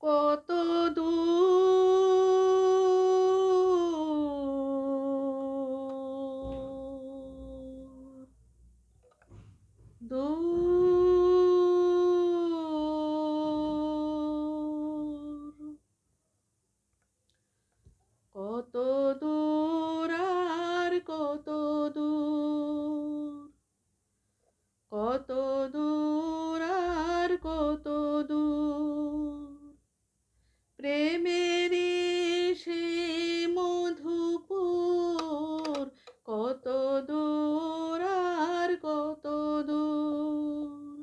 কত দূর দূর কত দূর আর কত দূর কত দূর আর কত দূর প্রেমেরই সেই মধুপুর কত দূর আর কত দূর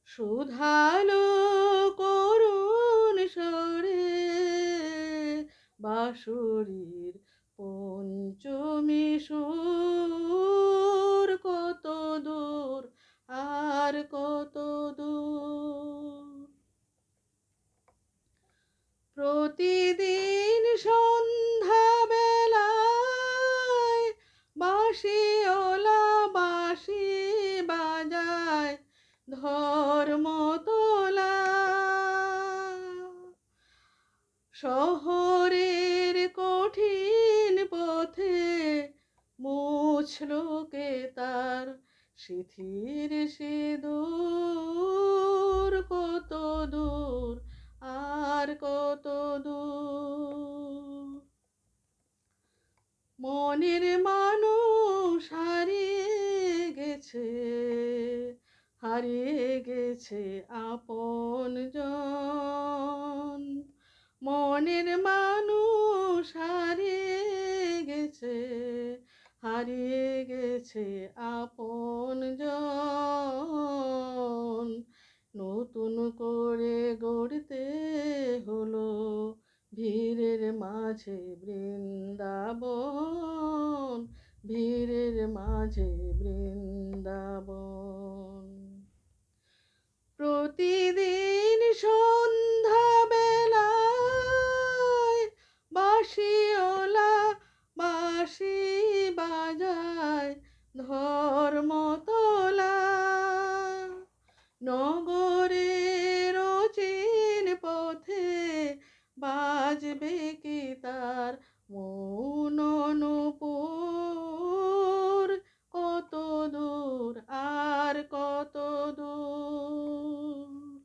শুধালো করুণ স্বরে বাঁশরীর পঞ্চমী সুর কত দূর আর কত দূর প্রতিদিন সন্ধ্যা বেলায় বাঁশিওয়ালা বাঁশি বাজায় ধর্মতলা শহরের কঠিন পথে মুছলো কে তার শিথির সিঁদুর কত দূর আর কত দূর মনের মানুষ হারিয়ে গেছে আপনজন মনের মানুষ হারিয়ে গেছে আপনজন নতুন করে গড়তে হলো ভিড়ের মাঝে বৃন্দাবন ভিড়ের মাঝে বৃন্দাবন প্রতিদিন সন্ধ্যা বেলায় বাঁশিওয়ালা বাঁশি বাজায় ধর্মতলা নগরের অচিন পথে বাজবে কি তার মৌন নূপুর কত দূর আর কত দূর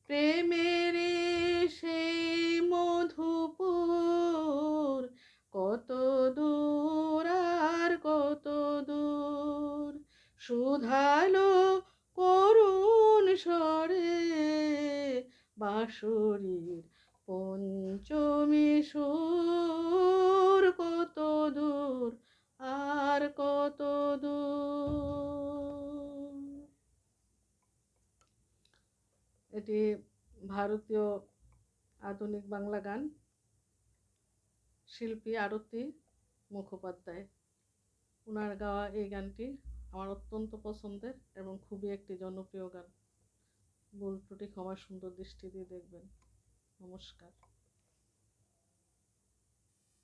প্রেমের সেই মধুপুর কত দূর আর কত দূর শুধালো করুণ স্বরে বাঁশরীর পঞ্চমী সুর কত দূর আর কত দূর এটি ভারতীয় আধুনিক বাংলা গান শিল্পী আরতি মুখোপাধ্যায় ওনার গাওয়া এই গানটি আমার অত্যন্ত পছন্দের এবং খুবই একটি জনপ্রিয় গান ভুল ত্রুটি ক্ষমা সুন্দর দৃষ্টি দিয়ে দেখবেন নমস্কার।